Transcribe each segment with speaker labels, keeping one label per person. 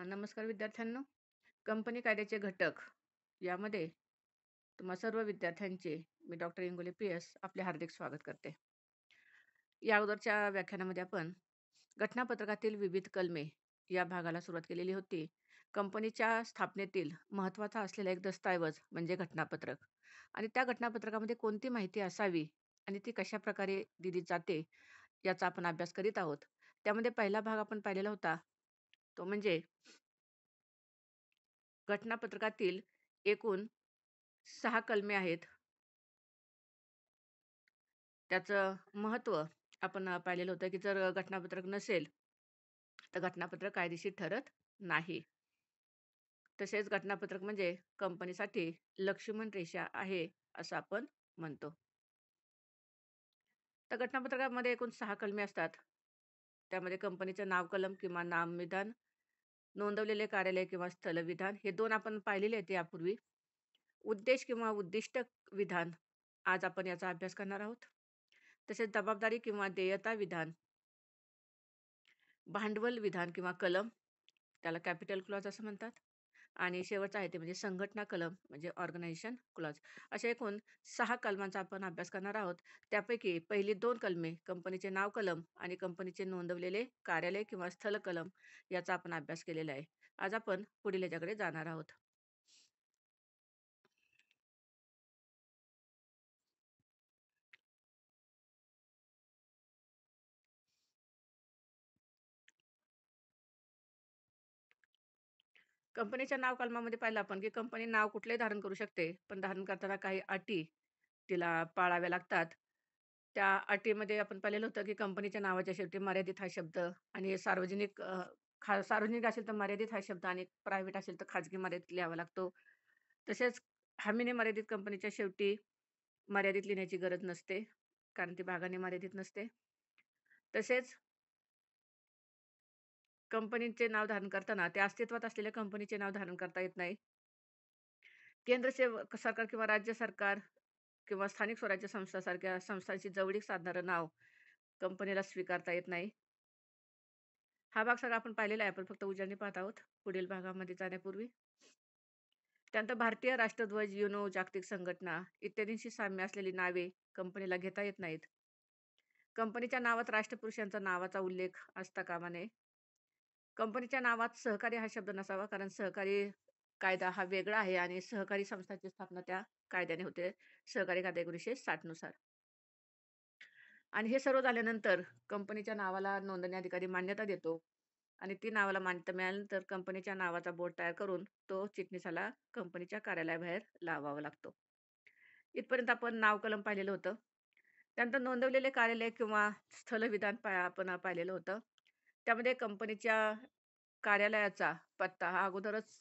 Speaker 1: नमस्कार विद्यार्थ्यांनो. कंपनी कायद्याचे घटक यामध्ये तुम्हा सर्व विद्यार्थ्यांचे मी डॉक्टर इंगोले पी.एस. आपले हार्दिक स्वागत करते. या अगोदरच्या व्याख्यानामध्ये आपण घटनापत्रकातील विविध कलमे या भागाला सुरुवात केलेली होती. कंपनीच्या स्थापनेतील महत्त्वाचा असलेला एक दस्तऐवज म्हणजे घटनापत्रक आणि त्या घटनापत्रकामध्ये कोणती माहिती असावी आणि ती कशाप्रकारे दिली जाते याचा आपण अभ्यास करीत आहोत. त्यामध्ये पहिला भाग आपण पाहिलेला होता, तो म्हणजे घटनापत्रकातील एकूण 6 कलमे आहेत. त्याचं महत्त्व आपण पाहिलेलं होतं, की जर घटनापत्रक नसेल, तर घटनापत्रक कायदेशीर ठरत नाही. तसेच घटनापत्रक म्हणजे कंपनीसाठी लक्ष्मण रेषा आहे, असं आपण म्हणतो. तर घटनापत्रकामध्ये एकूण 6 कलमे असतात. त्यामध्ये कंपनीचं नाव कलम किंवा नामविधान, नोंदवलेले कार्यालय किंवा स्थलविधान हे 2 आपण पाहिलेले आहेत यापूर्वी. उद्देश किंवा उद्दिष्ट विधान, आज आपण याचा अभ्यास करणार आहोत. तसेच जबाबदारी किंवा देयता विधान, भांडवल विधान किंवा कलम, त्याला कॅपिटल क्लॉज असं म्हणतात. आणि शेवटचं आहे ते म्हणजे संघटना कलम म्हणजे ऑर्गनायझेशन क्लॉज. अशा एकूण 6 कलमांचा आपण अभ्यास करणार आहोत. त्यापैकी पहिली 2 कलमे कंपनीचे नाव कलम आणि कंपनीचे नोंदवलेले कार्यालय किंवा स्थल कलम याचा आपण अभ्यास केलेला आहे. आज आपण पुढील याच्याकडे जाणार आहोत. कंपनीच्या नाव कलमामध्ये पाहिलं आपण, की कंपनी नाव कुठलंही धारण करू शकते. पण धारण करताना काही अटी तिला पाळाव्या लागतात. त्या अटीमध्ये आपण पाहिलेलं होतं, की कंपनीच्या नावाच्या शेवटी मर्यादित हा शब्द आणि सार्वजनिक असेल तर मर्यादित हा शब्द आणि प्रायव्हेट असेल तर खाजगी मर्यादित लिहावा लागतो. तसेच हमीने मर्यादित कंपनीच्या शेवटी मर्यादित लिहिण्याची गरज नसते, कारण ती भागाने मर्यादित नसते. तसेच कंपनीचे नाव धारण करताना त्या अस्तित्वात असलेल्या कंपनीचे नाव धारण करता येत नाही. सरकार किंवा राज्य सरकार किंवा स्थानिक स्वराज्य संस्थासारख्या संस्थांशी जवळीक साधणारं नाव कंपनीला स्वीकारता येत नाही. हा भाग सगळा आपण पाहिलेला आहे. आपण फक्त उजळणी पाहत आहोत पुढील भागामध्ये जाण्यापूर्वी. त्यानंतर भारतीय राष्ट्रध्वज, युनो, जागतिक संघटना इत्यादींशी साम्य असलेली नावे कंपनीला घेता येत नाहीत. कंपनीच्या नावात राष्ट्रपुरुषांचा नावाचा उल्लेख असता कामा नये. कंपनीच्या नावात सहकारी हा शब्द नसावा, कारण सहकारी कायदा हा वेगळा आहे आणि सहकारी संस्थांची स्थापना त्या कायद्याने होते, सहकारी कायदा 1960 नुसार. आणि हे सर्व झाल्यानंतर कंपनीच्या नावाला नोंदणी अधिकारी मान्यता देतो आणि ती नावाला मान्यता मिळाल्यानंतर कंपनीच्या नावाचा बोर्ड तयार करून तो चिटणीसाला कंपनीच्या कार्यालयाबाहेर लावावा लागतो. इथपर्यंत आपण नाव कलम पाहिलेलं होतं. त्यानंतर नोंदवलेले कार्यालय किंवा स्थलविधान आपण पाहिलेलं होतं. त्यामध्ये कंपनीच्या कार्यालयाचा पत्ता हा अगोदरच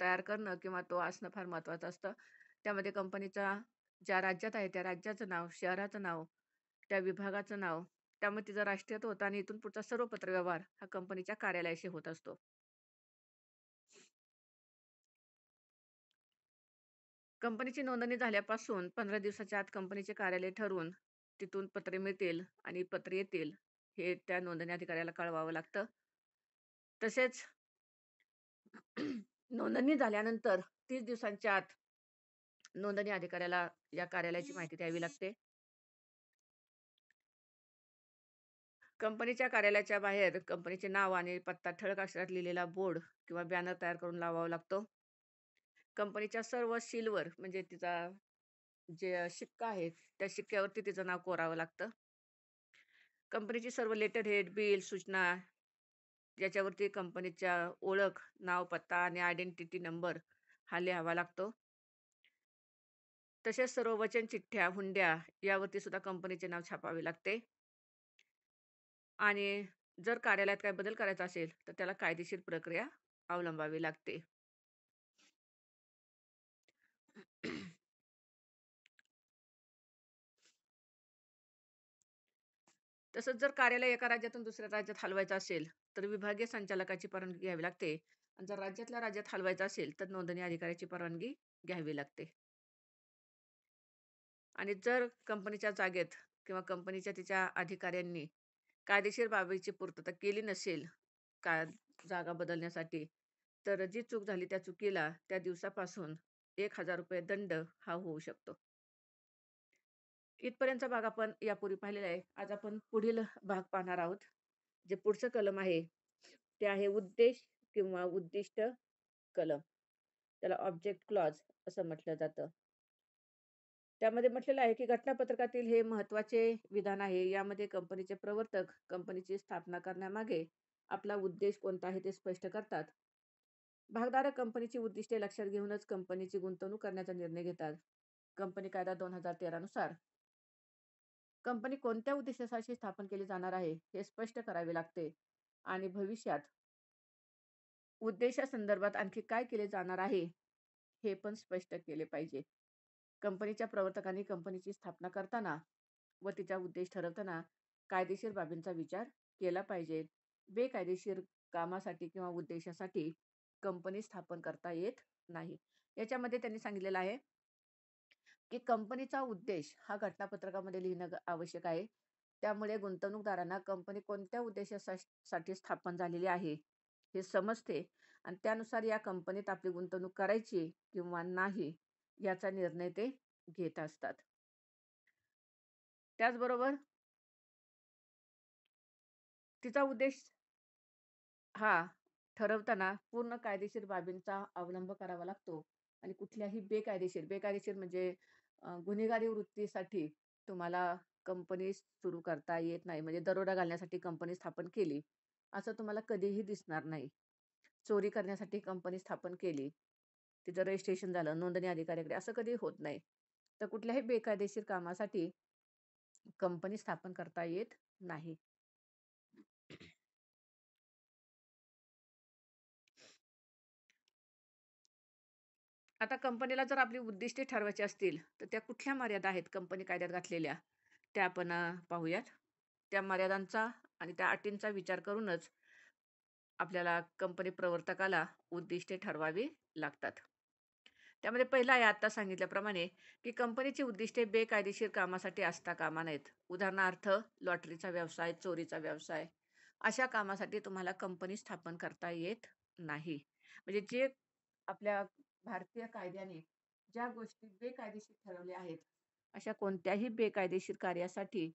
Speaker 1: तयार करणं किंवा तो असणं फार महत्त्वाचं असतं. त्यामध्ये कंपनीचा ज्या राज्यात आहे त्या राज्याचं नाव, शहराचं नाव, त्या विभागाचं नाव, त्यामध्ये तिचं राष्ट्रीयत्व होतं आणि इथून पुढचा सर्व पत्रव्यवहार हा कंपनीच्या कार्यालयाशी होत असतो. कंपनीची नोंदणी झाल्यापासून 15 दिवसाच्या आत कंपनीचे कार्यालय ठरवून तिथून पत्रे मिळतील आणि पत्रे येतील हे त्या नोंदणी अधिकाऱ्याला कळवावं लागतं. तसेच नोंदणी झाल्यानंतर 30 दिवसांच्या आत नोंदणी अधिकाऱ्याला या कार्यालयाची माहिती द्यावी लागते. कंपनीच्या कार्यालयाच्या बाहेर कंपनीचे नाव आणि पत्ता ठळक अक्षरात लिहिलेला बोर्ड किंवा बॅनर तयार करून लावावा लागतो. कंपनीच्या सर्व सीलवर म्हणजे तिचा जे शिक्का आहे, त्या शिक्क्यावरती तिचं नाव कोरावं लागतं. कंपनीची सर्व लेटर हेड, बिल, सूचना ज्याच्यावरती कंपनीच्या ओळख, नाव, पत्ता आणि आयडेंटिटी नंबर हा लिहावा लागतो. तसेच सर्व वचन चिठ्ठ्या, हुंड्या यावरती सुद्धा कंपनीचे नाव छापावे लागते. आणि जर कार्यालयात काही बदल करायचा असेल, तर त्याला कायदेशीर प्रक्रिया अवलंबावी लागते. तसंच जर कार्यालय एका राज्यातून दुसऱ्या राज्यात हलवायचं असेल, तर विभागीय संचालकाची परवानगी घ्यावी लागते. आणि जर राज्यातल्या राज्यात हलवायचं असेल, तर नोंदणी अधिकाऱ्याची परवानगी घ्यावी लागते. आणि जर कंपनीच्या जागेत किंवा कंपनीच्या तिच्या अधिकाऱ्यांनी कायदेशीर बाबीची पूर्तता केली नसेल, का जागा बदलण्यासाठी. तर जी चूक झाली त्या चुकीला त्या दिवसापासून ₹1000 दंड हा होऊ शकतो. इथपर्यंतचा भाग आपण यापूर्वी पाहिलेला आहे. आज आपण पुढील भाग पाहणार आहोत. जे पुढचं कलम आहे, ते आहे उद्देश किंवा उद्दिष्ट कलम. त्याला ऑब्जेक्ट क्लॉज असं म्हटलं जातं. त्यामध्ये म्हटलेलं आहे, की घटनापत्रकातील हे महत्त्वाचे विधान आहे. यामध्ये कंपनीचे प्रवर्तक कंपनीची स्थापना करण्यामागे आपला उद्देश कोणता आहे ते स्पष्ट करतात. भागधारक कंपनीची उद्दिष्टे लक्षात घेऊनच कंपनीची गुंतवणूक करण्याचा निर्णय घेतात. कंपनी कायदा 2013 नुसार कंपनी कोणत्या उद्देशासाठी स्थापन केली जाणार आहे, हे स्पष्ट करावे लागते आणि भविष्यात उद्देशासंदर्भात आणखी काय केले जाणार आहे, हे पण स्पष्ट केले पाहिजे. कंपनीच्या प्रवर्तकांनी कंपनीची स्थापना करताना व तिचा उद्देश ठरवताना कायदेशीर बाबींचा विचार केला पाहिजे. बेकायदेशीर कामासाठी किंवा उद्देशासाठी कंपनी स्थापन करता येत नाही. याच्यामध्ये त्यांनी सांगितलेलं आहे, की कंपनीचा उद्देश हा घटनापत्रकामध्ये लिहिणं आवश्यक आहे. त्यामुळे गुंतवणूकदारांना कंपनी कोणत्या साठी स्थापन झालेली आहे, हे समजते आणि त्यानुसार या कंपनीत आपली गुंतवणूक करायची किंवा नाही, याचा निर्णय ते घेत असतात. त्याचबरोबर तिचा उद्देश हा ठरवताना पूर्ण कायदेशीर बाबींचा अवलंब करावा लागतो आणि कुठल्याही बेकायदेशीर म्हणजे गुन्हेगारी वृत्तीसाठी तुम्हाला कंपनी सुरू करता येत नाही. म्हणजे दरोडा घालण्यासाठी कंपनी स्थापन केली, असं तुम्हाला कधीही दिसणार नाही. चोरी करण्यासाठी कंपनी स्थापन केली, तिचं रजिस्ट्रेशन झालं, नोंदणी अधिकाऱ्याकडे, असं कधी होत नाही. तर कुठल्याही बेकायदेशीर कामासाठी कंपनी स्थापन करता येत नाही. आता कंपनीला जर आपली उद्दिष्टे ठरवायची असतील, तर त्या कुठल्या मर्यादा आहेत कंपनी कायद्यात घातलेल्या, त्या आपण पाहूयात. त्या मर्यादांचा आणि त्या अटींचा विचार करूनच आपल्याला कंपनी प्रवर्तकाला उद्दिष्टे ठरवावी लागतात. त्यामध्ये पहिलं आहे आत्ता सांगितल्याप्रमाणे, की कंपनीची उद्दिष्टे बेकायदेशीर कामासाठी असता कामा नयेत. उदाहरणार्थ लॉटरीचा व्यवसाय, चोरीचा व्यवसाय, अशा कामासाठी तुम्हाला कंपनी स्थापन करता येत नाही. म्हणजे जे आपल्या भारतीय कायद्याने ज्या गोष्टी बेकायदेशीर ठरवल्या आहेत, अशा कोणत्याही बेकायदेशीर कार्यासाठी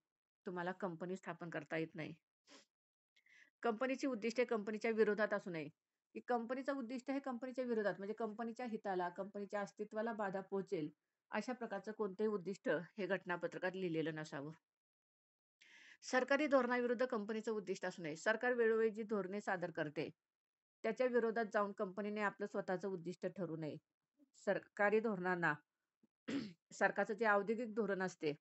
Speaker 1: तुम्हाला कंपनी स्थापन करता येत नाही. कंपनीची उद्दिष्टे कंपनीच्या विरोधात असू नये, की कंपनीचं उद्दिष्ट हे कंपनीच्या विरोधात म्हणजे कंपनीच्या हिताला, कंपनीच्या अस्तित्वाला बाधा पोहोचेल, अशा प्रकारचं कोणतंही उद्दिष्ट हे घटनापत्रकात लिहिलेलं नसावं. सरकारी धोरणाविरुद्ध कंपनीचं उद्दिष्ट असू नये. सरकार वेळोवेळी जी धोरणे सादर करते, त्याच्या विरोधात जाऊन कंपनीने आपलं स्वतःचं उद्दिष्ट ठरवू नये. सरकारी धोरणांना सरकारचं जे औद्योगिक धोरण असते,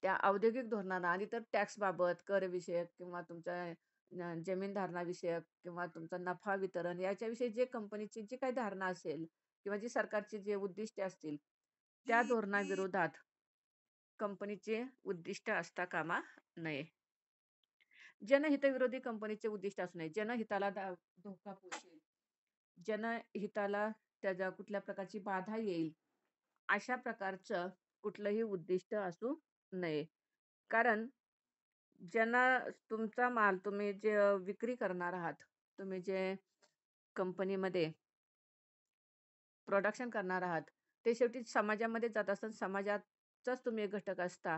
Speaker 1: त्या औद्योगिक धोरणांना आणि तर टॅक्सबाबत, कर विषयक किंवा तुमच्या जमीन धारणा विषयक किंवा तुमचा नफा वितरण याच्याविषयी जे कंपनीची जी काही धारणा असेल किंवा जी सरकारची जे उद्दिष्टे असतील, त्या धोरणाविरोधात कंपनीचे उद्दिष्ट असता कामा नये. जनहितविरोधी कंपनीचे उद्दिष्ट असू नये. जनहिताला धोका पोहोचेल, जनहिताला त्याच्या कुठल्या प्रकारची बाधा येईल, अशा प्रकारचं कुठलंही उद्दिष्ट असू नये. कारण ज्यांना तुमचा माल तुम्ही जे विक्री करणार आहात, तुम्ही जे कंपनीमध्ये प्रोडक्शन करणार आहात, ते शेवटी समाजामध्ये जात असताना समाजाचाच तुम्ही एक घटक असता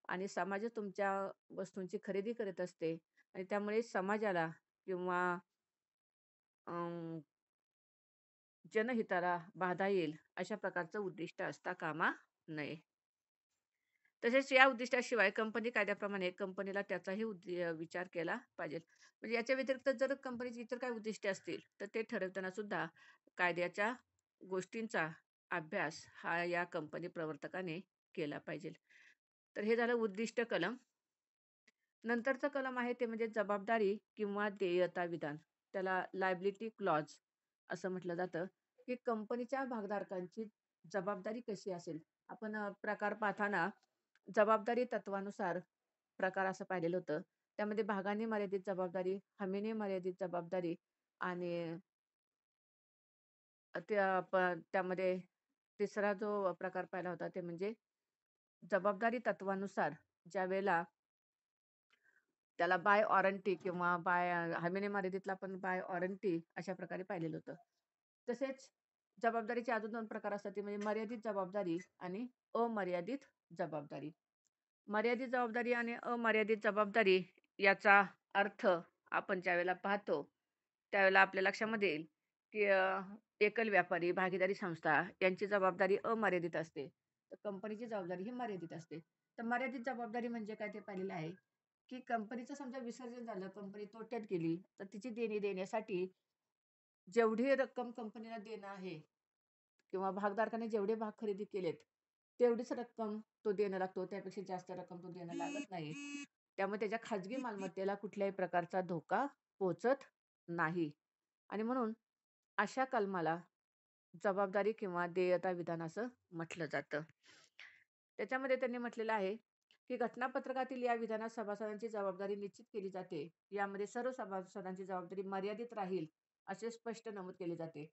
Speaker 1: आणि समाजच तुमच्या वस्तूंची खरेदी करत असते आणि त्यामुळे समाजाला किंवा अं, जनहिताला बाधा येईल, अशा प्रकारचं उद्दिष्ट असता कामा नये. तसेच या उद्दिष्टाशिवाय कंपनी कायद्याप्रमाणे कंपनीला त्याचाही विचार केला पाहिजे. म्हणजे याच्या व्यतिरिक्त जर कंपनीची इतर काही उद्दिष्टे असतील, तर ते ठरवताना सुद्धा कायद्याच्या गोष्टींचा अभ्यास हा या कंपनी प्रवर्तकाने केला पाहिजे. तर हे झालं उद्दिष्ट कलम. नंतरचं कलम आहे ते म्हणजे जबाबदारी किंवा देयता विधान. त्याला लायबिलिटी क्लॉज असं म्हटलं जातं, की कंपनीच्या भागधारकांची जबाबदारी कशी असेल. आपण प्रकार पाहताना जबाबदारी तत्वानुसार प्रकार असं पाहिलेलं होतं. त्यामध्ये भागांनी मर्यादित जबाबदारी, हमीने मर्यादित जबाबदारी आणि त्यामध्ये तिसरा जो प्रकार पाहिला होता ते म्हणजे जबाबदारी तत्वानुसार ज्यावेळेला त्याला बाय वॉरंटी किंवा हमीने मर्यादितला पण बाय वॉरंटी अशा प्रकारे पाहिलेलं होतं. तसेच जबाबदारीचे अजून 2 प्रकार असतात ते म्हणजे मर्यादित जबाबदारी आणि अमर्यादित जबाबदारी. मर्यादित जबाबदारी आणि अमर्यादित जबाबदारी याचा अर्थ आपण ज्यावेळेला पाहतो, त्यावेळेला आपल्या लक्षामध्ये येईल, की एकल व्यापारी, भागीदारी संस्था यांची जबाबदारी अमर्यादित असते. तर कंपनीची जबाबदारी ही मर्यादित असते. तर मर्यादित जबाबदारी म्हणजे काय ते पाहिलेलं आहे, की कंपनीचं समजा विसर्जन झालं, कंपनी तोट्यात गेली, तर तिची देणी देण्यासाठी जेवढी रक्कम कंपनीला देणं आहे किंवा भागधारकाने जेवढे भाग खरेदी केलेत, तेवढीच रक्कम तो देणं लागतो. त्यापेक्षा जास्त रक्कम तो देणं लागत नाही. त्यामुळे त्याच्या खाजगी मालमत्तेला कुठल्याही प्रकारचा धोका पोहोचत नाही. आणि म्हणून अशा कलमाला जबाबदारी किंवा देयता विधान असं म्हटलं जातं. त्याच्यामध्ये त्यांनी म्हटलेलं आहे, की घटनापत्रकातील या विधानात सभासदांची जबाबदारी निश्चित केली जाते. यामध्ये सर्व सभासदांची जबाबदारी मर्यादित राहील, असे स्पष्ट नमूद केले जाते.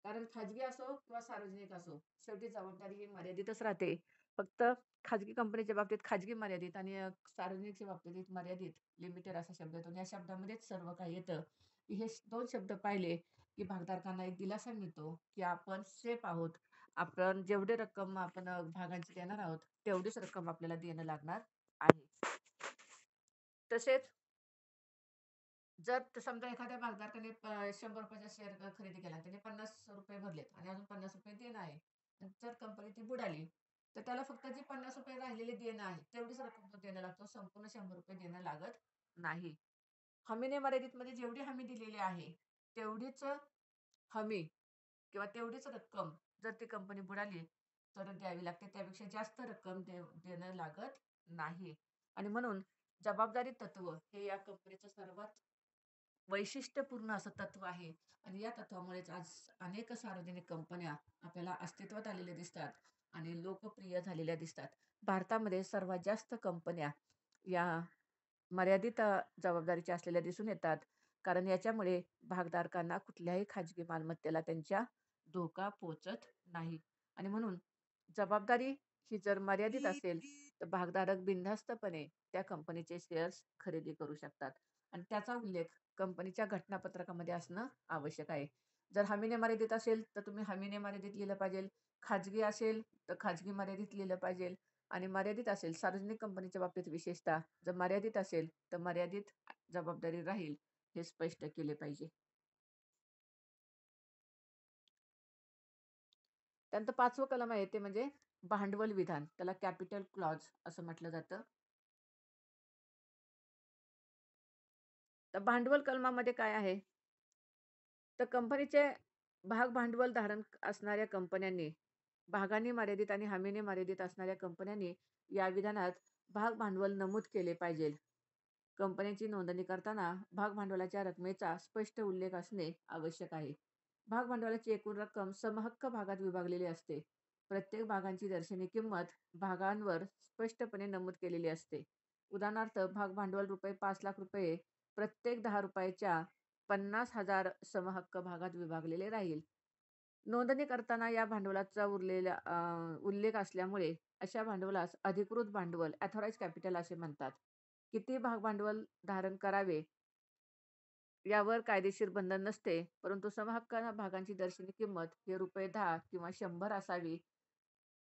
Speaker 1: कारण खाजगी असो किंवा सार्वजनिक असो, शेवटी जबाबदारी ही मर्यादितच राहते. फक्त खाजगी कंपनीच्या बाबतीत खाजगी मर्यादित आणि सार्वजनिकच्या बाबतीत मर्यादित, लिमिटेड असा शब्द येतो. या शब्दामध्येच सर्व काही येतं. हे 2 शब्द पाहिले, की भागधारकांना एक दिलासा मिळतो, की आपण सेफ आहोत. आपण जेवढी रक्कम आपण भागांची देणार आहोत, तेवढीच रक्कम आपल्याला देणं लागणार आहे. तसेच जर समजा एखाद्या भागधारकाने ₹100 चा शेअर खरेदी केला. त्याने ₹50 भरलेत आणि अजून ₹50 देणं आहे. आणि जर कंपनी ती बुडाली, तर त्याला फक्त जे ₹50 राहिलेले देणं आहे, तेवढीच रक्कम तो देणं लागतो. संपूर्ण ₹100 देणं लागत नाही. हमीने मर्यादितमध्ये जेवढी हमी दिलेली आहे, तेवढीच हमी किंवा तेवढीच रक्कम जर ती कंपनी बुडाली, तर द्यावी लागते. त्यापेक्षा जास्त रक्कम देणं लागत नाही. आणि म्हणून जबाबदारी तत्व हे या कंपनीचं सर्वात वैशिष्ट्यपूर्ण असं तत्व आहे. आणि या तत्वामुळेच आज अनेक सार्वजनिक कंपन्या आपल्याला अस्तित्वात आलेल्या दिसतात आणि लोकप्रिय झालेल्या दिसतात. भारतामध्ये सर्वात जास्त कंपन्या या मर्यादित जबाबदारीच्या असलेल्या दिसून येतात. कारण याच्यामुळे भागधारकांना कुठल्याही खाजगी मालमत्तेला त्यांच्या धोका पोहोचत नाही. आणि म्हणून जबाबदारी ही जर मर्यादित असेल, तर भागधारक बिनधास्तपणे त्या कंपनीचे शेअर्स खरेदी करू शकतात. आणि त्याचा उल्लेख कंपनीच्या घटनापत्रकामध्ये असणं आवश्यक आहे. जर हमीने मर्यादित असेल, तर तुम्ही हमीने मर्यादित लिहिलं पाहिजे. खाजगी असेल, तर खाजगी मर्यादित लिहिलं पाहिजे. आणि मर्यादित असेल, सार्वजनिक कंपनीच्या बाबतीत विशेषतः जर मर्यादित असेल, तर मर्यादित जबाबदारी राहील, हे स्पष्ट केले पाहिजे. त्यानंतर 5वं कलम आहे ते म्हणजे भांडवल विधान. त्याला कॅपिटल क्लॉज असं म्हटलं जातं. तर भांडवल कलमामध्ये काय आहे? तर कंपनीचे भाग भांडवल धारण असणाऱ्या कंपन्यांनी, भागांनी मर्यादित आणि हमीने मर्यादित असणाऱ्या कंपन्यांनी या विधानात भाग भांडवल नमूद केले पाहिजे. कंपन्यांची नोंदणी करताना भाग भांडवलाच्या रकमेचा स्पष्ट उल्लेख असणे आवश्यक आहे. भाग भांडवलाची एकूण रक्कम समहक्क भागात विभागलेली असते. प्रत्येक भागांची दर्शनी किंमत भागांवर स्पष्टपणे नमूद केलेली असते. उदाहरणार्थ, भाग भांडवल ₹5,00,000 प्रत्येक ₹10च्या 50,000 समहक्क भागात विभागलेले राहील. नोंदणी करताना या भांडवलाचा उल्लेख असल्यामुळे अशा भांडवलास अधिकृत भांडवल ऑथराइज्ड कॅपिटल असे म्हणतात. किती भाग भांडवल धारण करावे यावर कायदेशीर बंधन नसते, परंतु समहक्क भागांची दर्शनी किंमत ही ₹10 किंवा 100 असावी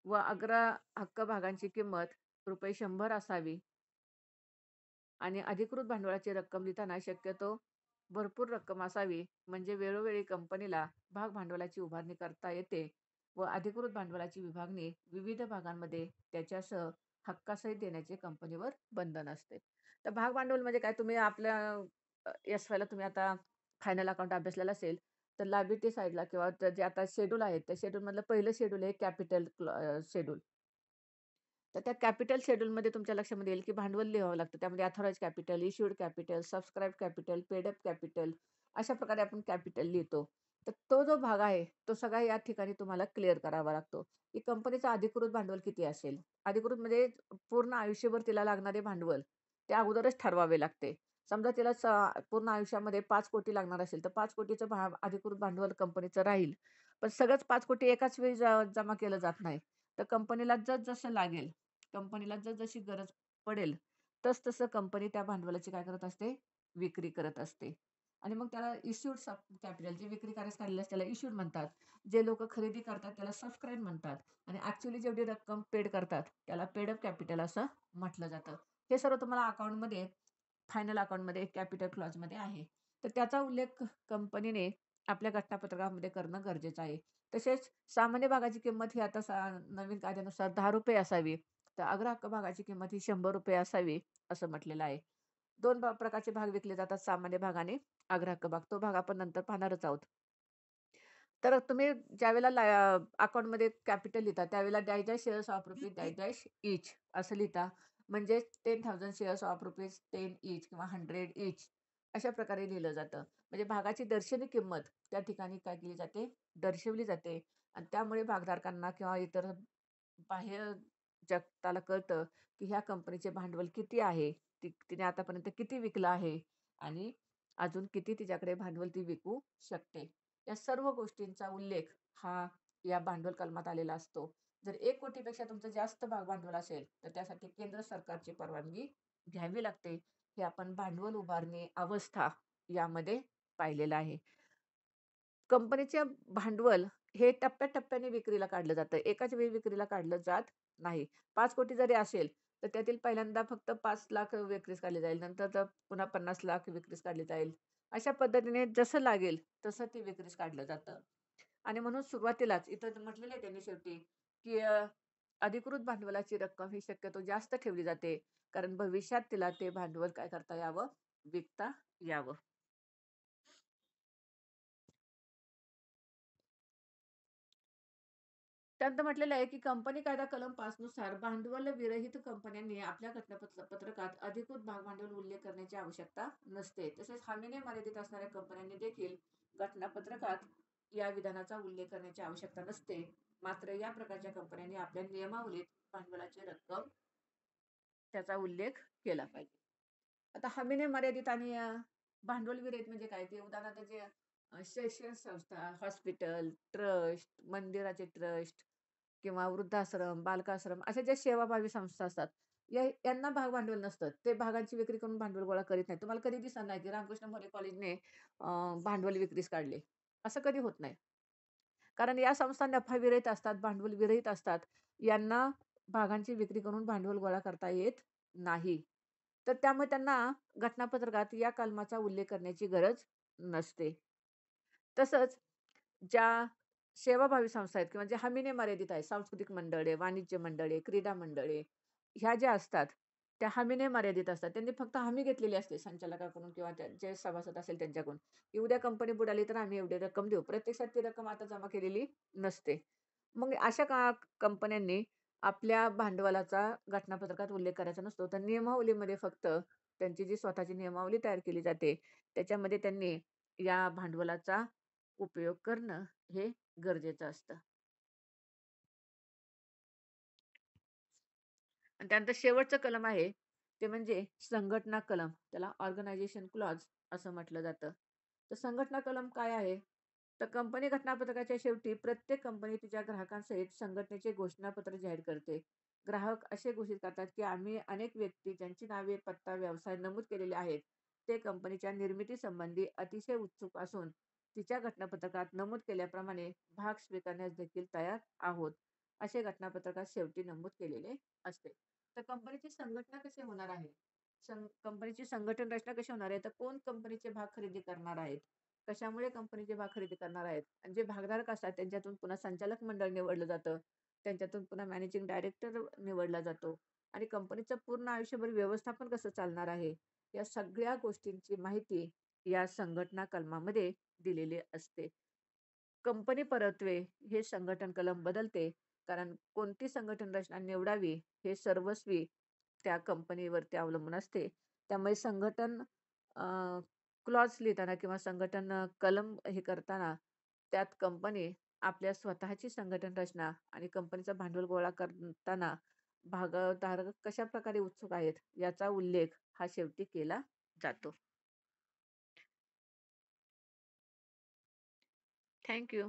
Speaker 1: व अग्र हक्क भागांची किंमत ₹100 असावी. आणि अधिकृत भांडवलाची रक्कम लिहिताना शक्यतो भरपूर रक्कम असावी, म्हणजे वेळोवेळी कंपनीला भाग भांडवलाची उभारणी करता येते व अधिकृत भांडवलाची विभागणी विविध भागांमध्ये त्याच्यासह हक्कासहित देण्याचे कंपनीवर बंधन असते. तर भाग भांडवल म्हणजे काय? तुम्ही आपल्या एस-वायला तुम्ही आता फायनल अकाउंट अभ्यासलेलं असेल, तर लायबिलिटी साइडला किंवा जे आता शेड्यूल आहे, त्या शेड्यूलमधलं पहिलं शेड्यूल आहे कॅपिटल शेड्यूल. तर त्या कॅपिटल शेड्यूलमध्ये तुमच्या लक्षामध्ये येईल, की भांडवल लिहावं लागतं. त्यामध्ये authorised capital, issued capital, subscribe capital, paid up capital अशा प्रकारे आपण कॅपिटल लिहितो. तर तो जो भाग आहे, तो सगळा या ठिकाणी तुम्हाला क्लिअर करावा लागतो, की कंपनीचं अधिकृत भांडवल किती असेल. अधिकृत म्हणजे पूर्ण आयुष्यभर तिला लागणारे भांडवल, ते अगोदरच ठरवावे लागते. समजा तिला पूर्ण आयुष्यामध्ये 5,00,00,000 लागणार असेल, तर 5,00,00,000चं अधिकृत भांडवल कंपनीचं राहील. पण सगळंच 5,00,00,000 एकाच वेळी जमा केलं जात नाही. तर कंपनीला जसं लागेल, कंपनीला जशी गरज पडेल, तसतसं कंपनी त्या भांडवलाची काय करत असते, विक्री करत असते. आणि मग त्याला इश्यूड कॅपिटल जे विक्रीकरास काढलेलं असतं त्याला इश्यूड म्हणतात. जे लोकं खरेदी करतात त्याला सबस्क्राईब म्हणतात आणि ॲक्चुअली जेवढी रक्कम पेड करतात त्याला पेड अप कॅपिटल असं म्हटलं जातं. हे सर्व तुम्हाला अकाउंटमध्ये फायनल अकाउंटमध्ये कॅपिटल क्लॉजमध्ये आहे. तर त्याचा उल्लेख कंपनीने आपल्या घटनापत्रकामध्ये करणं गरजेचं आहे. तसेच सामान्य भागाची किंमत ही आता नवीन कायद्यानुसार ₹10 असावी. तर अग्र हक्क भागाची किंमत ही ₹100 असावी, असं म्हटलेलं आहे. 2 प्रकारचे भाग विकले जातात, सामान्य भाग आणि अग्र हक्क भाग. तो भाग आपण नंतर पाहणारच आहोत. तर तुम्ही ज्यावेळेला अकाउंटमध्ये कॅपिटल लिहिता, त्यावेळेला digest shares of rupees digest each असं लिहिता. म्हणजे 10,000 शेअर्स ऑफ रुपीज 10 ईच किंवा 100 ईच अशा प्रकारे लिहिलं जातं. म्हणजे भागाची दर्शनी किंमत त्या ठिकाणी काय केली जाते, दर्शवली जाते आणि त्यामुळे भागधारकांना किंवा इतर बाह्य जगताला कळतं, की ह्या कंपनीचे भांडवल किती आहे, तिने आतापर्यंत किती विकलं आहे आणि अजून किती तिच्याकडे भांडवल ती विकू शकते. या सर्व गोष्टींचा उल्लेख हा या भांडवल कलमात आलेला असतो. जर 1 कोटीपेक्षा तुमचं जास्त भाग भांडवल असेल, तर त्यासाठी केंद्र सरकारची परवानगी घ्यावी लागते. हे आपण भांडवल उभारणी अवस्था यामध्ये पाहिलेलं आहे. कंपनीचे भांडवल हे टप्प्याटप्प्याने विक्रीला काढलं जातं. एकाच वेळी विक्रीला काढलं जात नाही. 5 कोटी जरी असेल, तर त्यातील पहिल्यांदा फक्त 5,00,000 विक्रीस काढली जाईल. नंतर तर पुन्हा 50,00,000 विक्रीस काढली जाईल. अशा पद्धतीने जसं लागेल तसं ते विक्रीस काढलं जातं. आणि म्हणून सुरुवातीलाच इथं म्हटलेलं आहे त्यांनी शेवटी, की अधिकृत भांडवलाची रक्कम ही शक्यतो जास्त ठेवली जाते. कारण भविष्यात तिला ते भांडवल काय करता यावं, विकता यावं. त्यात म्हटलेलं आहे, की कंपनी कायदा कलम 5 नुसार भांडवल विरहित कंपन्यांनी आपल्या पत्रकात अधिकृत भागभांडवल उल्लेख करण्याची आवश्यकता नसते. तसेच हमीने मर्यादित असणाऱ्या कंपन्यांनी देखील घटनापत्रकात या विधानाचा उल्लेख करण्याची आवश्यकता नसते. मात्र या प्रकारच्या कंपन्यांनी आपल्या नियमावलीत भांडवलाची रक्कम त्याचा उल्लेख केला पाहिजे. आता हमीने मर्यादित आणि भांडवल विरहित म्हणजे काय? ते उदाहरणार्थ जे शैक्षणिक संस्था, हॉस्पिटल, ट्रस्ट, मंदिराचे ट्रस्ट किंवा वृद्धाश्रम, बालकाश्रम अशा ज्या सेवाभावी संस्था असतात, यांना भाग भांडवल नसतं. ते भागांची विक्री करून भांडवल गोळा करीत नाहीत. तुम्हाला कधी दिसणार नाही, की रामकृष्ण मोरे कॉलेजने भांडवल विक्रीस काढले. असं कधी होत नाही. कारण या संस्था नफाविरहित असतात, भांडवल विरहित असतात. यांना भागांची विक्री करून भांडवल गोळा करता येत नाही. तर त्यामुळे त्यांना घटनापत्रकात या कलमाचा उल्लेख करण्याची गरज नसते. तसंच ज्या सेवाभावी संस्था आहेत किंवा ज्या हमीने मर्यादित आहेत, सांस्कृतिक मंडळे, वाणिज्य मंडळे, क्रीडा मंडळे, ह्या ज्या असतात, त्या हमीने मर्यादित असतात. त्यांनी फक्त हमी घेतलेली असते संचालकाकडून किंवा जे सभासद असेल त्यांच्याकडून, की उद्या कंपनी बुडाली तर आम्ही एवढी रक्कम देऊ. प्रत्यक्षात ती रक्कम आता जमा केलेली नसते. मग अशा कंपन्यांनी आपल्या भांडवलाचा घटनापत्रकात उल्लेख करायचा नसतो. तर नियमावलीमध्ये फक्त त्यांची जी स्वतःची नियमावली तयार केली जाते, त्याच्यामध्ये त्यांनी या भांडवलाचा उपयोग करणं हे गरजेचं असतं. आणि त्यानंतर शेवटचं कलम आहे, ते म्हणजे संघटना कलम. त्याला ऑर्गनायझेशन क्लॉज असं म्हटलं जातं. तर संघटना कलम काय आहे? तर कंपनी घटनापत्रकाच्या शेवटी प्रत्येक कंपनी तिच्या ग्राहकांसहित संघटनेचे घोषणापत्र जाहीर करते. ग्राहक असे घोषित करतात, की आम्ही अनेक व्यक्ती ज्यांची नावे, पत्ता, व्यवसाय नमूद केलेले आहेत, ते कंपनीच्या निर्मितीसंबंधी अतिशय उत्सुक असून तिच्या घटनापत्रकात नमूद केल्याप्रमाणे भाग स्वीकारण्यास देखील तयार आहोत. असे घटनापत्रकात शेवटी नमूद केलेले असते. तर कंपनीची संघटना कशी होणार आहे? कंपनीची संघटन रचना कशी होणार आहे? तर कोण कंपनीचे भाग खरेदी करणार आहेत? कशामुळे कंपनीचे भाग खरेदी करणार आहेत? आणि जे भागधारक असतात त्यांच्यातून पुन्हा संचालक मंडळ निवडलं जातं. त्यांच्यातून पुन्हा मॅनेजिंग डायरेक्टर निवडला जातो. आणि कंपनीचं पूर्ण आयुष्यभर व्यवस्थापन कसं चालणार आहे? या सगळ्या गोष्टींची माहिती या संघटना कलमामध्ये दिलेली असते. कंपनी परत्वे हे संघटन कलम बदलते. कारण कोणती संघटन रचना निवडावी हे सर्वस्वी त्या कंपनीवरती अवलंबून असते. त्यामुळे संघटन क्लॉज लिहिताना किंवा संघटन कलम हे करताना त्यात कंपनी आपल्या स्वतःची संघटन रचना आणि कंपनीचं भांडवल गोळा करताना भागधारक कशाप्रकारे उत्सुक आहेत याचा उल्लेख हा शेवटी केला जातो. Thank you.